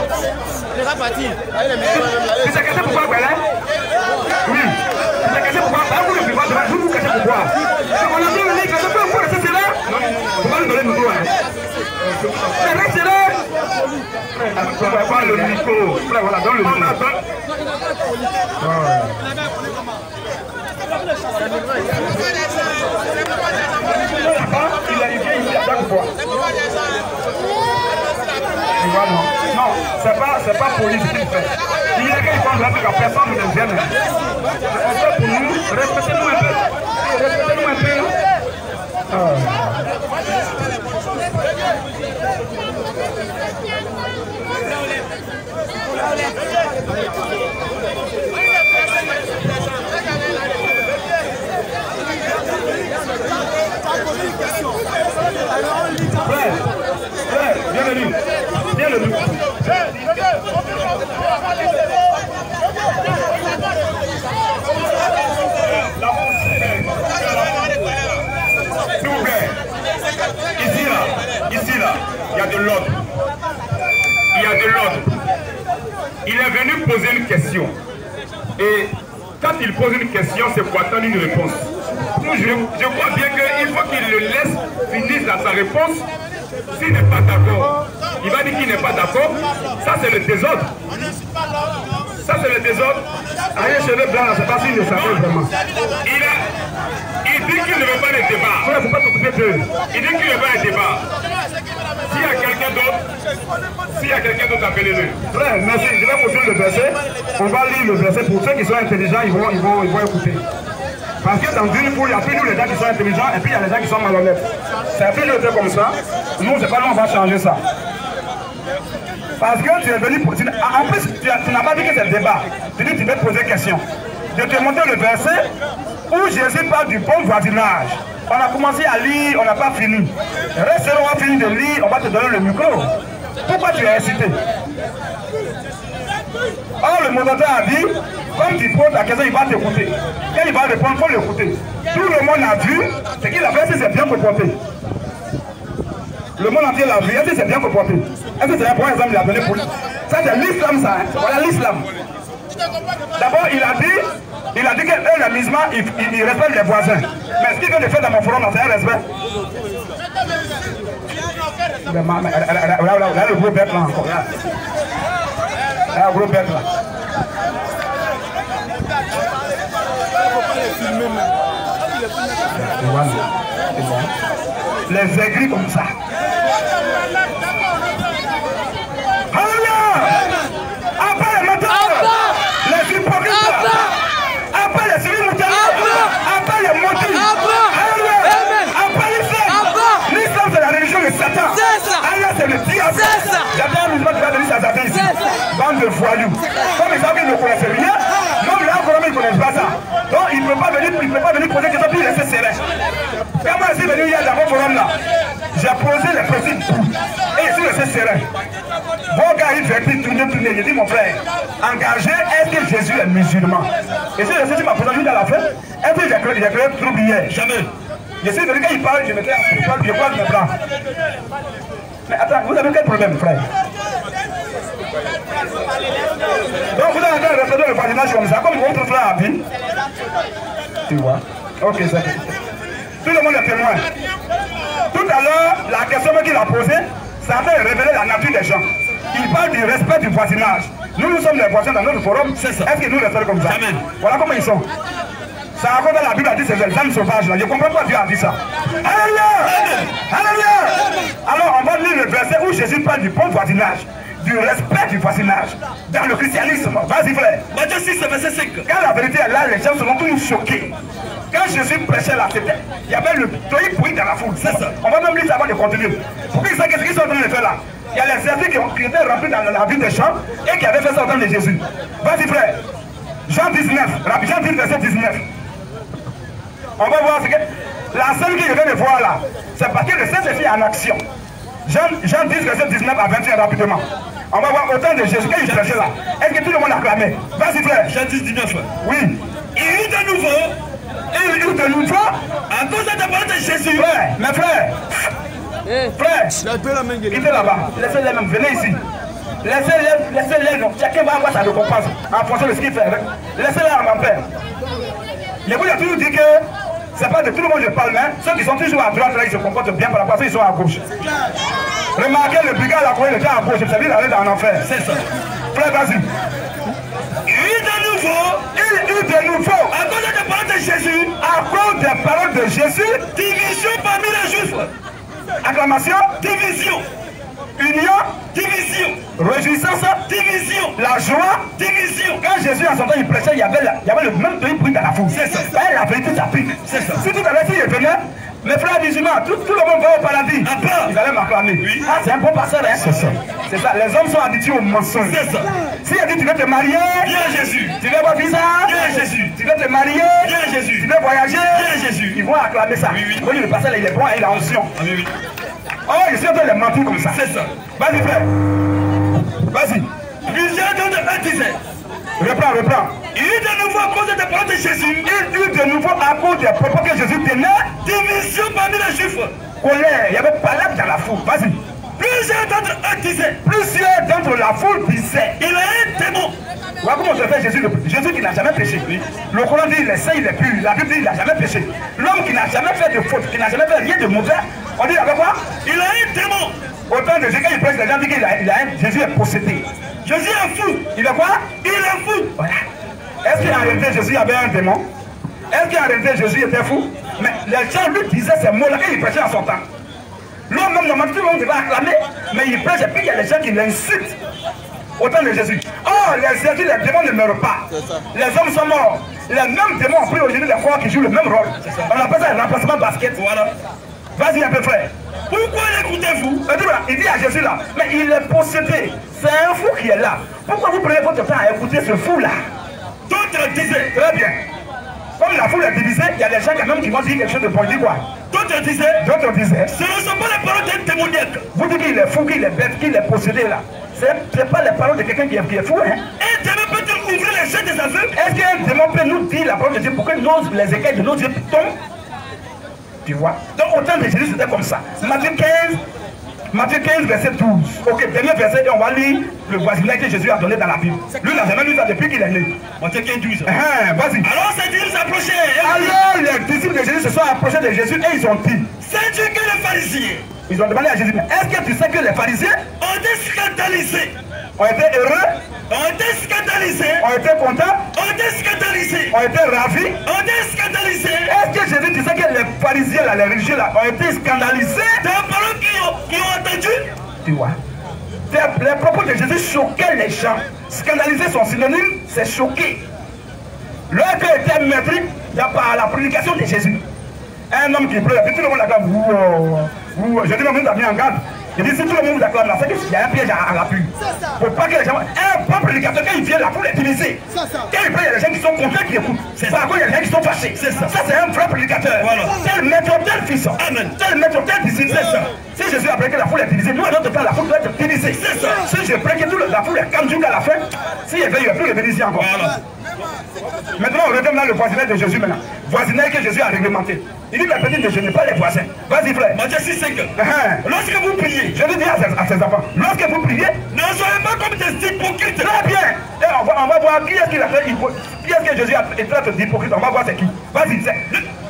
Tu t'es cassé pourquoi Bélin? Oui. Tu t'es cassé pourquoi? Vous ne pouvez pas vous cassez pourquoi? On a bien le livre, vous pouvez rester là? On va lui donner le micro. Mais restez là! On va pas le micro. Frère, voilà, donne le micro. Il a ici à chaque fois. Tu vois, non? Non, c'est pas police qui fait. Il y a quelqu'un qui prend que personne ne nous gêne. On fait pour nous, respectez-nous un peu. Respectez-nous un peu. Frère, bienvenue. Bienvenue. S'il vous plaît. Ici là, il y a de l'ordre. Il y a de l'ordre. Il est venu poser une question. Et quand il pose une question, c'est pour attendre une réponse. Je vois bien qu'il faut qu'il le laisse finir dans sa réponse. S'il n'est pas d'accord, il va dire qu'il n'est pas d'accord. Ça, c'est le désordre. Ça, c'est le désordre. Avec les cheveux blancs, c'est pas s'il ne savait vraiment. Il dit qu'il ne veut pas de débat. Il ne faut pas s'occuper d'eux. Il dit qu'il ne veut pas de débat. S'il y a quelqu'un d'autre, appelez-le. Frère, merci. Je vais poursuivre le verset. On va lire le verset. Pour ceux qui sont intelligents, ils vont écouter. Parce que dans une foule, il y a toujours les gens qui sont intelligents et puis il y a les gens qui sont malhonnêtes. C'est toujours été comme ça. Nous, c'est pas nous, on va changer ça. Parce que tu es venu pour... En plus, tu n'as pas dit que c'est le débat. Tu dis que tu veux te poser question. Je te montre le verset où Jésus parle du bon voisinage. On a commencé à lire, on n'a pas fini. Reste, on va finir de lire, on va te donner le micro. Pourquoi tu es incité? Or, le modérateur a dit, comme tu poses la question, il va t'écouter. Quand il va répondre, il faut l'écouter. Tout le monde a vu ce qu'il a fait, si c'est bien comporté. Le monde entier l'a vu, est-ce que c'est bien comporté? Est-ce que c'est un bon exemple il a donné pour lui? Ça, c'est l'islam, ça. Hein? Voilà l'islam. D'abord, il a dit que le musulman, il respecte les voisins. Mais ce qu'il vient de faire dans mon forum, c'est un respect. Là, le gros bête là encore. Là, le gros bête là. Les aigris comme ça. Alléluia! Après les menteurs, les hypocrites, après les civils moutons, après les motifs, après l'islam, c'est la religion de Satan. Allah, c'est le diable. J'attends un musulman qui va venir s'attaquer ici. Bande de voyous. Comme ils savent qu'ils ne connaissent rien, même là, ils ne connaissent pas ça. Donc, il ne peut pas venir poser des questions puis laisser serrer. Quand moi, je suis venu hier dans mon forum là, j'ai posé les principes et je suis resté serein. Vos gars, ils veulent tourner. J'ai dit, mon frère, engagé, est-ce que Jésus est musulman? Et si je suis ma position à la fin, est-ce que j'ai créé un trouble hier? Jamais. Je suis venu, quand il parle, je mettais je croise mes bras. Mais attends, vous avez quel problème, frère? Donc vous avez un référendum de voisinage comme ça, comme votre frère a dit. Tu vois? Ok, c'est tout. Tout le monde est témoin. Tout à l'heure, la question qu'il a posée, ça a révélé la nature des gens. Il parle du respect du voisinage. Nous sommes les voisins dans notre forum. Est-ce que nous respectons comme ça? Amen. Voilà comment ils sont. Ça raconte dans la Bible, a dit c'est les âmes sauvages là. Je ne comprends pas Dieu a dit ça. Alléluia! Alléluia! Alors on va lire le verset où Jésus parle du bon voisinage, du respect du voisinage dans le christianisme. Vas-y frère. Matthieu 6, verset 5. Quand la vérité est là, les gens seront tous choqués. Quand Jésus prêchait là, il y avait le tohi-pourri dans la foule. C'est ça. On va même lire ça avant de continuer. Pour qu'ils sachent ce qu'ils sont en train de faire là. Il y a les esprits qui étaient remplis dans la ville des champs et qui avaient fait ça au temps de Jésus. Vas-y frère. Jean 19, Jean 10, verset 19. On va voir ce que... La scène que je viens de voir là, c'est parce que le Saint-Esprit est en action. Jean 10, verset 19 à 21 rapidement. On va voir autant de Jésus. Quand il cherchait là, est-ce que tout le monde acclamait? Vas-y frère. Jean 10, 19. Oui. Il eut de nouveau. À cause de la parole de Jésus. Frère, mes frères. Frère, il était là-bas. Laissez-les même, venez ici. Laissez-les, non. Chacun va avoir sa récompense en fonction de ce qu'il fait. Laissez-les en paix. Je vous ai toujours dit que c'est pas de tout le monde que je parle, mais ceux qui sont toujours à droite, là, ils se comportent bien par rapport à ceux qui sont à gauche. Remarquez, le brigade a il était à gauche, ça veut dire aller dans l'enfer. C'est ça. Frère, vas-y. Il eut de nouveau, à cause des paroles de Jésus, division parmi les Juifs. Acclamation, division. Union, division. Réjouissance, Division. la joie, Division. Quand Jésus en son temps il prêchait, il y avait le même bruit dans la foule. C'est ça. La vérité s'applique. C'est ça. Si tout à l'heure, il venait, mes frères musulmans, tout le monde va au paradis. Ils allaient m'acclamer. Oui. Ah, c'est un bon pasteur, hein? C'est ça. C'est ça. Les hommes sont habitués au mensonge. C'est ça. Si il dit tu veux te marier, Viens Jésus. tu veux avoir visa, Viens Jésus. tu veux te marier, Viens Jésus. tu veux voyager, Viens Jésus. ils vont acclamer ça. Oui, oui. Vous voyez, le pasteur, il est bon, il a onction. Ah, oui, oui. Oh, je suis en train de mentir comme ça. C'est ça. Vas-y, frère. Vas-y. Plusieurs d'entre eux disaient, Reprends. il est de nouveau à cause des paroles de Jésus. Il eut de nouveau à cause des propos que Jésus tenait, Division parmi les Juifs. colère. Il y avait palabre dans la foule. Vas-y. Plusieurs d'entre eux disaient, Plusieurs d'entre la foule disaient, il a un démon. voilà comment se fait Jésus, Jésus qui n'a jamais péché. Le Coran dit il est saint, il est pur. La Bible dit il n'a jamais péché. L'homme qui n'a jamais fait de faute, qui n'a jamais fait rien de mauvais, on dit avec quoi? Il a un démon. Autant de Jésus, quand il prêche, les gens disent Jésus est possédé. Jésus est fou. Il est quoi? Il est fou. Voilà. Est-ce qu'en réalité Jésus avait un démon? Est-ce qu'en réalité Jésus était fou? Mais les gens lui disaient ces mots-là quand il prêchait en son temps. L'homme, même normalement, tout le monde devait acclamer, mais il prêche et puis il y a les gens qui l'insultent. Autant de Jésus. Oh, les démons ne meurent pas. Les hommes sont morts. Les mêmes démons ont pris aujourd'hui les fois qui jouent le même rôle. On appelle ça le remplacement basket. Voilà. Vas-y un peu, frère. Pourquoi l'écoutez-vous? Il dit à Jésus là, mais il est possédé. C'est un fou qui est là. Pourquoi vous prenez votre temps à écouter ce fou là? D'autres disaient, Très bien. Comme la foule est divisée, il y a des gens quand même qui vont dire quelque chose de bon. Il dit quoi? d'autres disaient, D'autres disaient, ce ne sont pas les paroles d'un démoniaque. vous dites qu'il est fou, qu'il est bête, qu'il est possédé là. C'est pas les paroles de quelqu'un qui est fou, hein? Un démon peut-il ouvrir les yeux des aveugles? Est-ce qu'un démon peut nous dire la parole de Dieu pour que les écailles de nos yeux tombent? Tu vois? Donc autant de Jésus c'était comme ça. Matthieu 15, verset 12. Ok, dernier verset, et on va lire le voisinage que Jésus a donné dans la Bible. Lui, il n'a jamais lu ça depuis qu'il est né. Matthieu 15, 12. Vas-y. Alors ses disciples s'approchaient. Alors les disciples de Jésus se sont approchés de Jésus et ils ont dit, Sais-tu que les pharisiens ils ont demandé à Jésus, mais est-ce que tu sais que les pharisiens ont été scandalisés, ont été heureux, ont été scandalisés, ont été contents, ont été scandalisés, ont été ravis? ont été scandalisés Est-ce que Jésus disait que les pharisiens, là, les religieux, là, ont été scandalisés? des paroles qui ont entendu? Tu vois? Les propos de Jésus choquaient les gens. Scandaliser son synonyme, c'est choquer. Leur cœur était meurtri par la prédication de Jésus. Un homme qui pleure, puis tout le monde l'acclame. Je dis, même mis en garde. Il dit, si tout le monde vous acclame là, c'est qu'il y a un piège à l'appui. Pour pas que les gens. Un bon prédicateur, quand il vient, la foule est divisée. Quand il pleure, il y a des gens qui sont contents qui écoutent. C'est par contre, il y a des gens qui sont fâchés. C'est ça. Ça, c'est un vrai prédicateur. Voilà. Tel maître, tel fils. Amen. Tel maître, tel disciple. C'est ça. Si Jésus a prêché que la foule est divisée, nous, à notre temps, la foule doit être divisée. C'est ça. Si je prêche que la foule est calme jusqu'à la fin, s'il y a plus de division encore. Voilà. Maintenant, on retourne dans le voisinage de Jésus maintenant. Voisinage que Jésus a réglementé. Il dit la petite ne gênez pas les voisins. Vas-y, frère. Matthieu 6, 5. Lorsque vous priez, Je lui dis à ses enfants, lorsque vous priez, ne soyez pas comme des hypocrites. très bien. Et on va voir qui est-ce qu'il a fait qui est-ce que Jésus a traité d'hypocrite. On va voir c'est qui. Vas-y,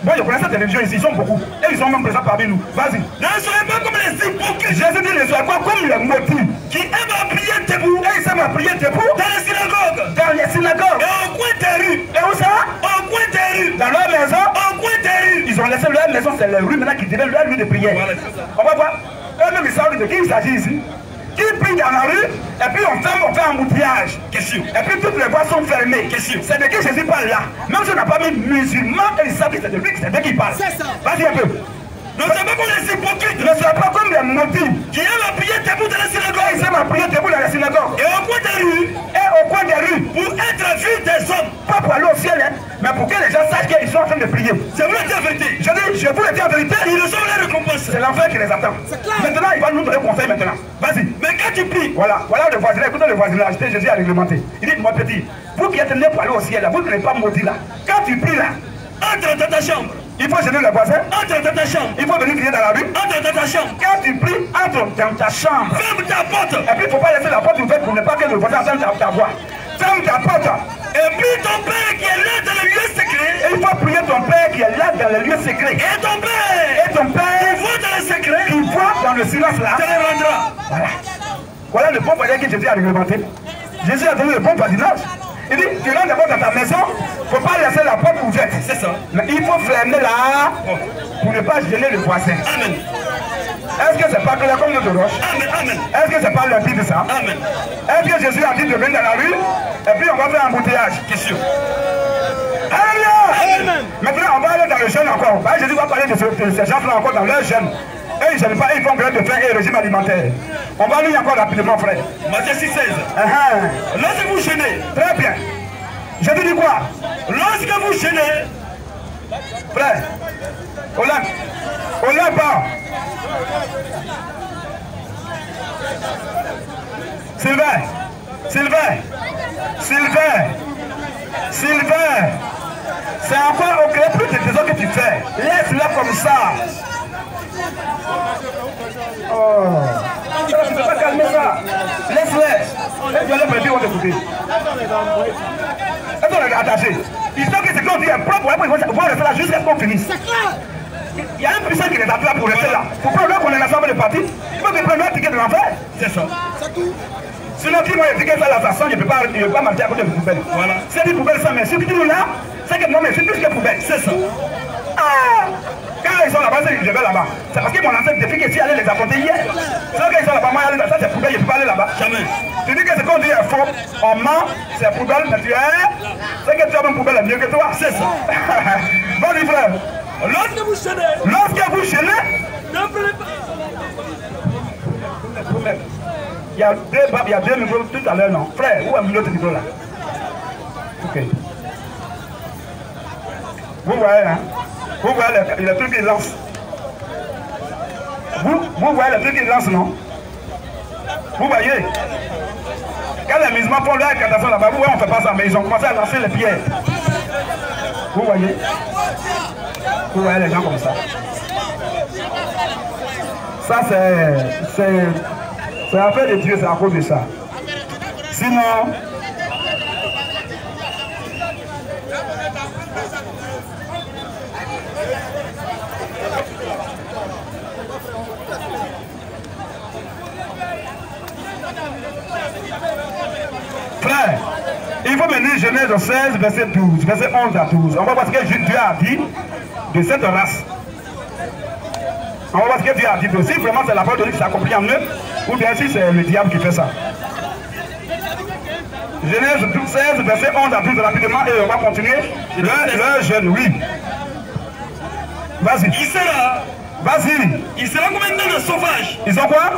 bon, je connais cette religion ici, ils sont beaucoup. Et ils sont même présents parmi nous. Vas-y. Ne soyez pas comme les hypocrites Jésus dit ne soyez pas comme les maudits qui aiment à prier debout et ils s'aiment à prier debout dans les synagogues dans les synagogues. et au coin des rues. Et où ça? Au coin des rues. Dans leur maison. Au coin des rues. Ils ont laissé leur maison, c'est les rues maintenant qui deviennent leur lieu de prière. Voilà, c'est ça. On va voir. Eux-mêmes, ils savent de qui il s'agit ici. Qui prie dans la rue, et puis on fait un embouteillage. Question. Et puis toutes les voies sont fermées. Question. C'est de qui Jésus parle là. Même si on n'a pas mis musulman, ils savent que c'est de lui, c'est de qui il parle. C'est ça. Vas-y un peu. Ne soyez pas comme les hypocrites Ne soyez pas comme les maudits. qui aiment à prier debout dans les Ils synagogues s'aiment à prier debout dans les synagogues. et au coin des rues Et au coin des rues. pour être vus des hommes. Pas pour aller au ciel, hein, mais pour que les gens sachent qu'ils sont en train de prier. C'est vous le dire la vérité. Je vous le dis en vérité. Ils reçoivent la récompense. C'est l'enfer qui les attend. Maintenant, il va nous donner conseil maintenant. Vas-y. Mais quand tu pries, Voilà le voisinage. Écoutez le voisinage. Jésus a réglementé. Il dit, mon petit, vous qui êtes né pour aller au ciel, là, vous ne n'êtes pas maudit là. Quand tu pries là, entre dans ta chambre. il faut gêner le voisin. Entre dans ta chambre. Il faut venir crier dans la rue. Entre dans ta chambre. Quand tu pries, entre dans ta chambre. Ferme ta porte. Et puis, il ne faut pas laisser la porte ouverte pour ne pas que le voisin entende ta voix. Ferme ta porte. Et puis ton père qui est là dans le lieu secret. Et il faut prier ton père qui est là dans le lieu secret. Et ton père Et ton père qui voit dans le secret. qui voit dans le silence là. Te le rendra. Voilà. Voilà le bon voisinage que Jésus a réglementé. Jésus a donné le bon voisinage. Il dit, tu rentres d'abord dans ta maison, il ne faut pas laisser la porte ouverte. C'est ça. Mais il faut fermer là pour ne pas gêner le voisin. Amen. Est-ce que c'est pas clair comme notre roche? Amen, amen. Est-ce que c'est pas limpide ça? Amen. Est-ce que Jésus a dit de venir dans la rue et puis on va faire un embouteillage? Question. Alléluia! Maintenant, on va aller dans le jeûne encore. Bah, Jésus va parler de ces gens-là encore dans leur jeûne. Et ils ne gênent pas, ils font grève de faim et régime alimentaire. On va lire encore rapidement, frère. Matthieu 6, 16. Lorsque vous jeûnez, Très bien. Je te dis quoi? lorsque vous jeûnez, Frère, Olympe pas. Sylvain, c'est encore au créé plus de trésors que tu fais. Laisse-le comme ça. Oh. Tu ne peux pas calmer ça. Laisse-les. Laisse-les pour les filles vont t'écouter. Est-ce qu'on est attaché? Ils savent que c'est qu'on dit est propre, après ils vont rester là jusqu'à ce qu'on finisse. Il y a un puissant qui les attend là pour rester là. Pour prendre qu'on est l'ensemble des partis, il faut que prendre un ticket de l'enfer. c'est ça. Sinon, si moi, je à la façon, je ne peux pas marcher à côté de poubelle. Voilà. C'est des poubelles, ça, mais ceux qui sont là, c'est que moi, mais c'est plus que poubelle. C'est ça. Ah! Quand ils sont là-bas, je vais là-bas. C'est parce que mon ancêtre depuis que tu allais les affronter hier. C'est quand ils sont là-bas, moi, ça c'est poubelle, je ne peux pas aller là-bas. Jamais. Tu dis que ce qu'on dit est faux, on ment, c'est poubelle, mais tu es. C'est que tu as une poubelle est mieux que toi. C'est ça. Vas-y, frère. Lorsque vous jeûnez, Lorsque vous gênez, ne prenez pas. il y a deux micros tout à l'heure, non? Frère, où est l'autre micro là? Ok. Vous voyez, hein? Vous voyez le truc qu'il lance. Vous voyez le truc qu'il lance, non? Vous voyez? Quand les musulmans font leur incantation là-bas, vous voyez, on ne fait pas ça, mais ils ont commencé à lancer les pierres. Vous voyez? Vous voyez les gens comme ça. Ça, c'est affaire de Dieu, c'est à cause de ça. Sinon, frère, il faut mener Genèse 16, verset 12, verset 11 à 12. On va voir ce que Dieu a dit de cette race. On va voir ce que Dieu a dit. Si vraiment c'est la parole de Dieu qui s'accomplit en eux, ou bien si c'est le diable qui fait ça. Genèse 16, verset 11 à 12, rapidement, et on va continuer. Le jeune, oui. Vas-y. Vas-y. Il sera comme un âne sauvage. Ils ont quoi?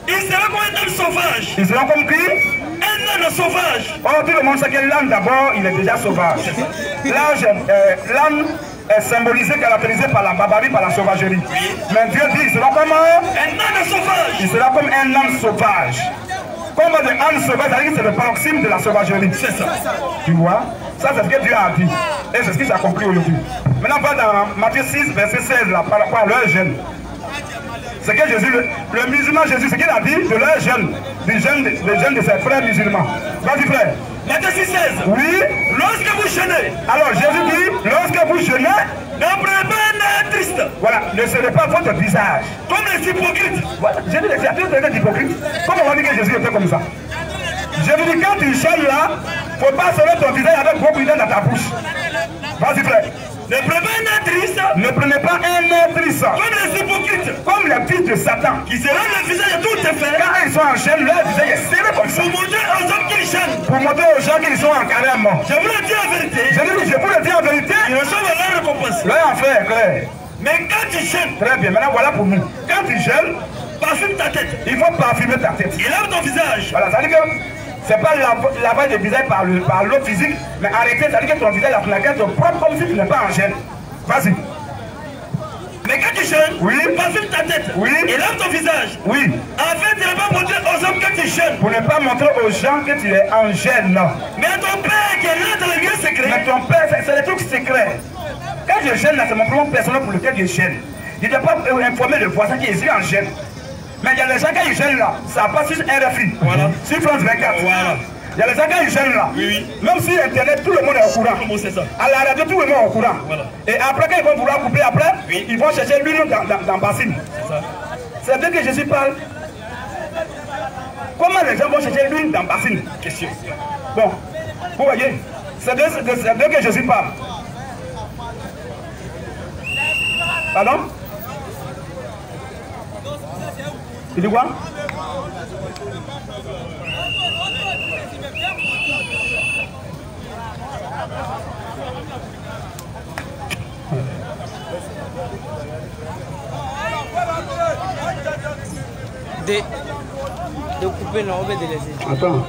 Il sera comme un âne sauvage. Ils seront comme qui? Un âne sauvage. Oh, tout le monde sait que l'âne d'abord, il est déjà sauvage. L'âne est symbolisé, caractérisé par la barbarie, par la sauvagerie. Mais Dieu dit, il sera comme un âne sauvage. Il sera comme un âne sauvage. Comme un âne sauvage, c'est le paroxysme de la sauvagerie. C'est ça. Tu vois? Ça, c'est ce que Dieu a dit. Et c'est ce qui s'est accompli aujourd'hui. Maintenant, on va dans Matthieu 6, verset 16, là, par rapport à leur jeûne. C'est que Jésus, le musulman Jésus, ce qu'il a dit de leur jeûne, du jeûne de ses frères musulmans. Vas-y, frère. Matthieu 6, 16. Oui. Lorsque vous jeûnez, Alors, Jésus dit, lorsque vous jeûnez, ne prenez pas un air triste, voilà, ne serez pas votre visage. comme les hypocrites. Voilà. Jésus dit, tu es hypocrite. Comment on va dire que Jésus était comme ça? Jésus dit, quand tu jeûnes là, il ne faut pas serrer ton visage avec beaucoup d'idées dans ta bouche. Vas-y, frère. Ne prenez pas un air triste, Ne prenez pas un air triste, comme les hypocrites, comme les fils de Satan. qui se rendent le visage tout est fait, Quand ils sont en chaîne, leur visage est serré comme ça. pour montrer aux hommes qu'ils jeûnent. Pour montrer aux gens qu'ils sont en carême. Je vous le dis en vérité, Je vous le dis en vérité, ils reçoivent leur récompense. leur enfer est clair. Mais quand tu jeûnes, Très bien, maintenant voilà pour nous. Quand tu jeûnes, parfume ta tête, il faut parfumer ta tête. et lave ton visage. Voilà, ça veut dire que c'est pas lavage de visage par l'eau physique, mais arrêter, ça veut dire que ton visage, la flaquette, est propre comme si tu n'es pas en gêne. Vas-y. Mais quand tu jeûnes, Oui. parfume ta tête, Oui. et lave ton visage, Oui, afin de ne pas montrer aux hommes que tu jeûnes. pour ne pas montrer aux gens que tu es en gêne. Mais ton Père qui est là dans le lieu secret, Mais ton père, c'est des trucs secrets. Quand je gêne, là, c'est mon problème personnel pour lequel je gêne. Je ne dois pas informer le voisin qui est en gêne. Mais il y a les gens quand ils gênent là, ça passe sur RFI. Voilà. Sur France 24. Voilà. Il y a les gens quand ils gênent là. Oui, oui. Même sur Internet, tout le monde est au courant. Comment c'est ça? À la radio, tout le monde est au courant. Voilà. Et après, quand ils vont vouloir couper après, Oui. ils vont chercher l'huile dans bassine. C'est ça. C'est d'eux que Jésus parle. Comment les gens vont chercher l'huile dans bassine? Question. Bon, vous voyez, c'est d'eux que Jésus parle. Pardon? Tu dis quoi? De couper, non, on va délaisser. Attends.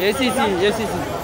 Yes, yes, yes.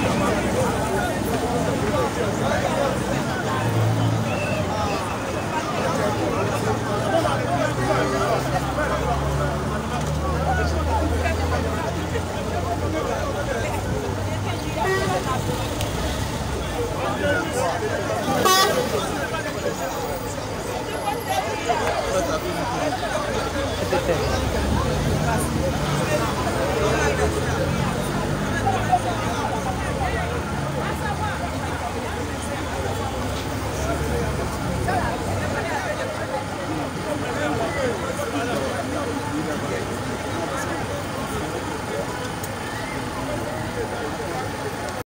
Thank you.